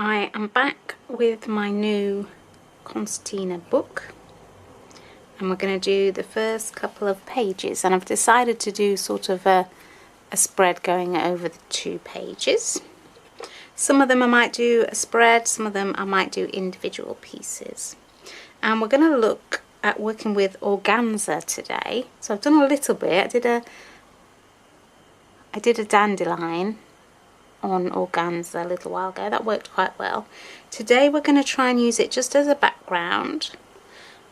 I am back with my new concertina book, and we're going to do the first couple of pages, and I've decided to do sort of a spread going over the 2 pages. Some of them I might do a spread, some of them I might do individual pieces. And we're going to look at working with organza today. So I've done a little bit. I did a dandelion on organza a little while ago. That worked quite well. Today we're going to try and use it just as a background.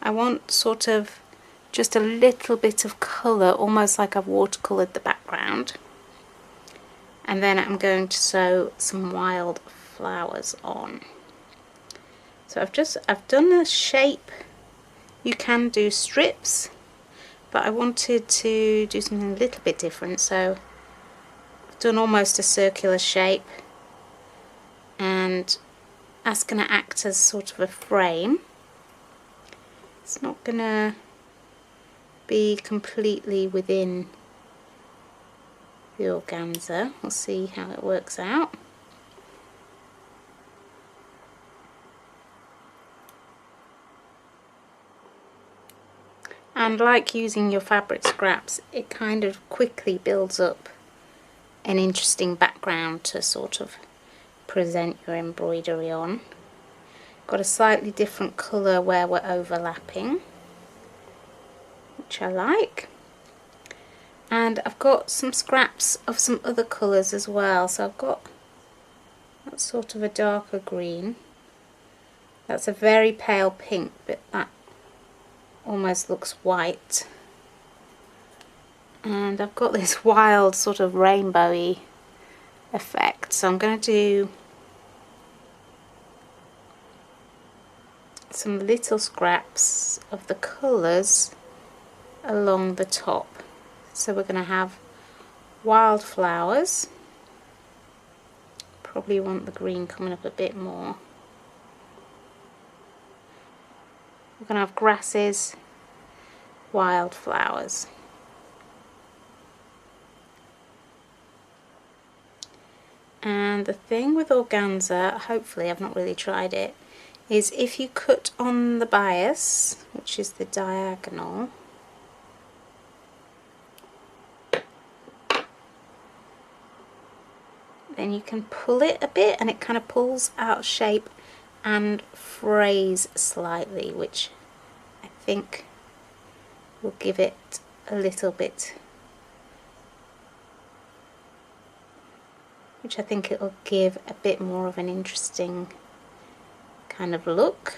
I want sort of just a little bit of colour, almost like I've watercoloured the background. And then I'm going to sew some wildflowers on. So I've done a shape. You can do strips, but I wanted to do something a little bit different, so done almost a circular shape, and that's going to act as sort of a frame. It's not going to be completely within the organza. We'll see how it works out. And like using your fabric scraps, it kind of quickly builds up an interesting background to sort of present your embroidery on. Got a slightly different colour where we're overlapping, which I like. And I've got some scraps of some other colours as well. So I've got that sort of a darker green. That's a very pale pink, but that almost looks white. And I've got this wild sort of rainbowy effect, so I'm going to do some little scraps of the colours along the top. So we're going to have wildflowers. Probably want the green coming up a bit more. We're going to have grasses, wildflowers. And the thing with organza, hopefully I've not really tried it, is if you cut on the bias, which is the diagonal, then you can pull it a bit and it kind of pulls out of shape and frays slightly, which I think will give it a little bit, which I think it will give a bit more of an interesting kind of look.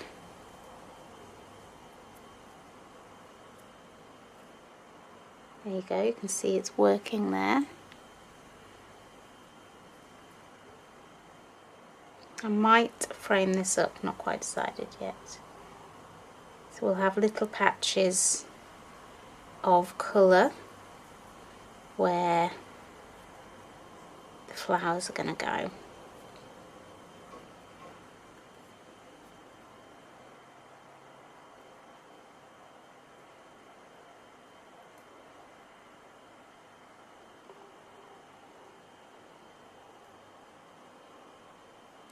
There you go, you can see it's working there. I might frame this up, not quite decided yet. So we'll have little patches of colour where the flowers are going to go.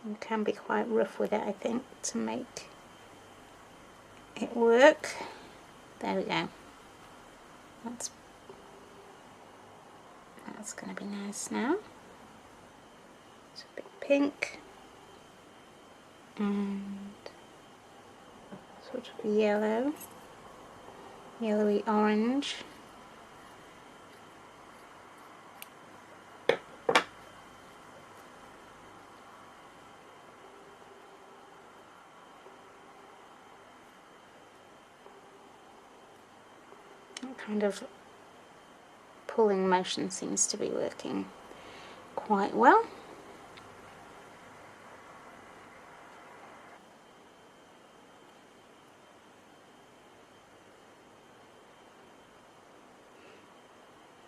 You can be quite rough with it, I think, to make it work. There we go. That's going to be nice now. It's a bit pink and sort of yellow, yellowy orange. Kind of pulling motion seems to be working quite well.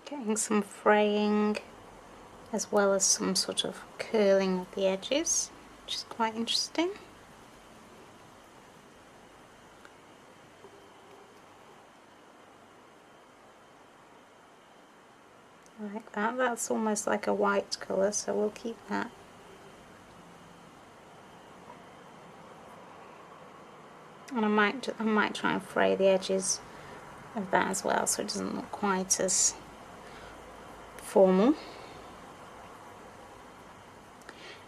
Getting some fraying as well as some sort of curling of the edges, which is quite interesting. Like that. That's almost like a white colour, so we'll keep that. And I might try and fray the edges of that as well, so it doesn't look quite as formal.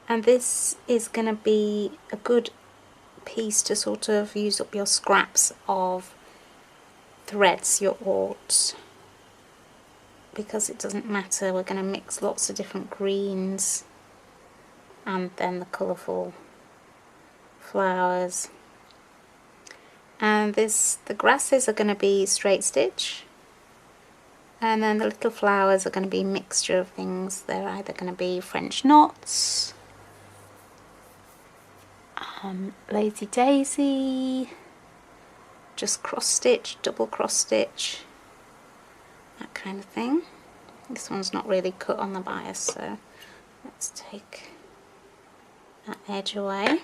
And this is going to be a good piece to sort of use up your scraps of threads, your aughts, because it doesn't matter, we're going to mix lots of different greens and then the colourful flowers. And the grasses are going to be straight stitch, and then the little flowers are going to be a mixture of things. They're either going to be French knots, lazy daisy, just cross stitch, double cross stitch, that kind of thing. This one's not really cut on the bias, so let's take that edge away.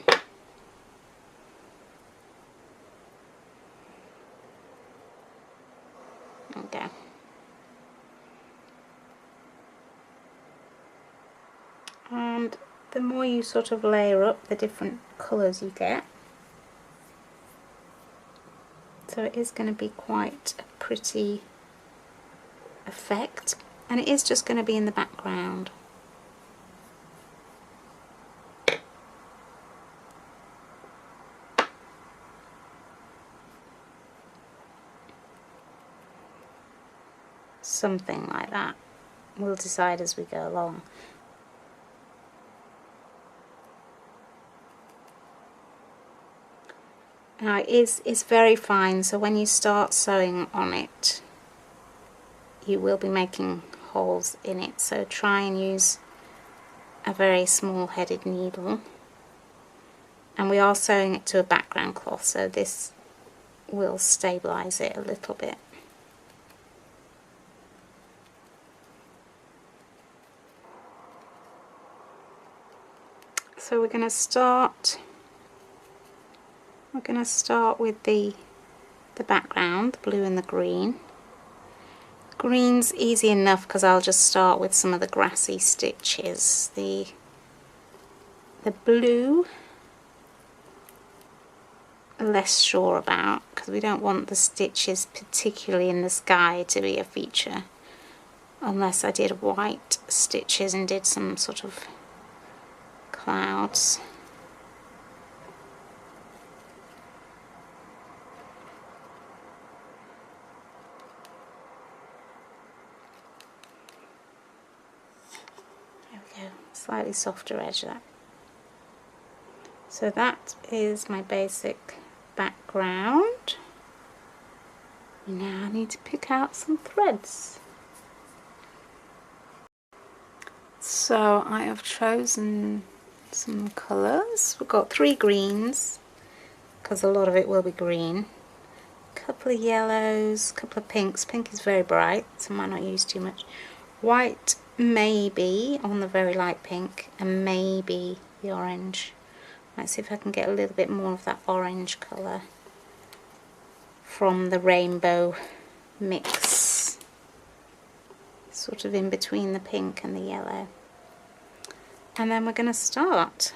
Okay. And the more you sort of layer up, the different colours you get. So it is going to be quite a pretty effect, and it is just going to be in the background. Something like that. We'll decide as we go along. Now it's very fine, so when you start sewing on it, you will be making holes in it, so try and use a very small headed needle. And we are sewing it to a background cloth, so this will stabilise it a little bit. So we're going to start with the background, the blue and the green. Green's easy enough because I'll just start with some of the grassy stitches. The blue, less sure about, because we don't want the stitches particularly in the sky to be a feature, unless I did white stitches and did some sort of clouds. There we go, slightly softer edge there. So that is my basic background. Now I need to pick out some threads. So I have chosen some colours. We've got 3 greens, because a lot of it will be green. A couple of yellows, a couple of pinks. Pink is very bright, so I might not use too much. White maybe on the very light pink, and maybe the orange. Let's see if I can get a little bit more of that orange colour from the rainbow mix, sort of in between the pink and the yellow. And then we're going to start.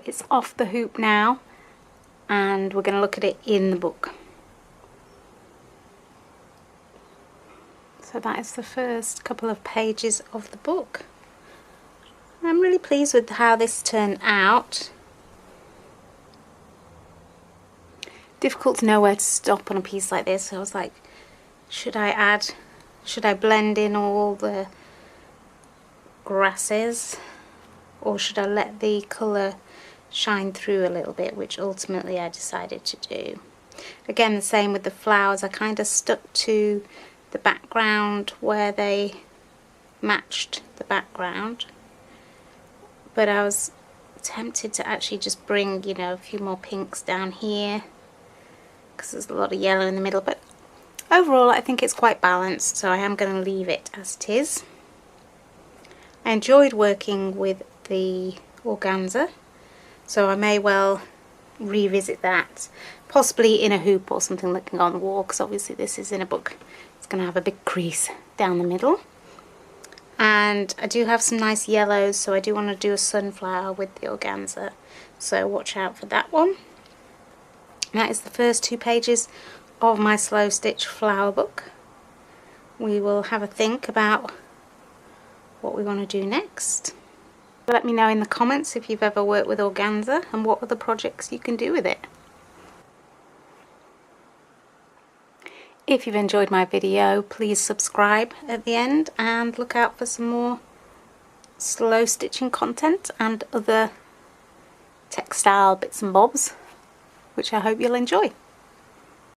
it's off the hoop now, and we're going to look at it in the book. So that is the first couple of pages of the book. I'm really pleased with how this turned out. Difficult to know where to stop on a piece like this. So I was like, should I blend in all the grasses, or should I let the colour shine through a little bit, which ultimately I decided to do. Again, the same with the flowers. I kind of stuck to the background where they matched the background, but I was tempted to actually just bring, you know, a few more pinks down here because there's a lot of yellow in the middle, but overall I think it's quite balanced, so I am going to leave it as it is. I enjoyed working with the organza, so I may well revisit that, possibly in a hoop or something that can go on the wall, because obviously this is in a book. It's going to have a big crease down the middle. And I do have some nice yellows, so I do want to do a sunflower with the organza, so watch out for that one. That is the first 2 pages of my slow stitch flower book. We will have a think about what we want to do next. Let me know in the comments if you've ever worked with organza and what other projects you can do with it. If you've enjoyed my video, please subscribe at the end and look out for some more slow stitching content and other textile bits and bobs, which I hope you'll enjoy.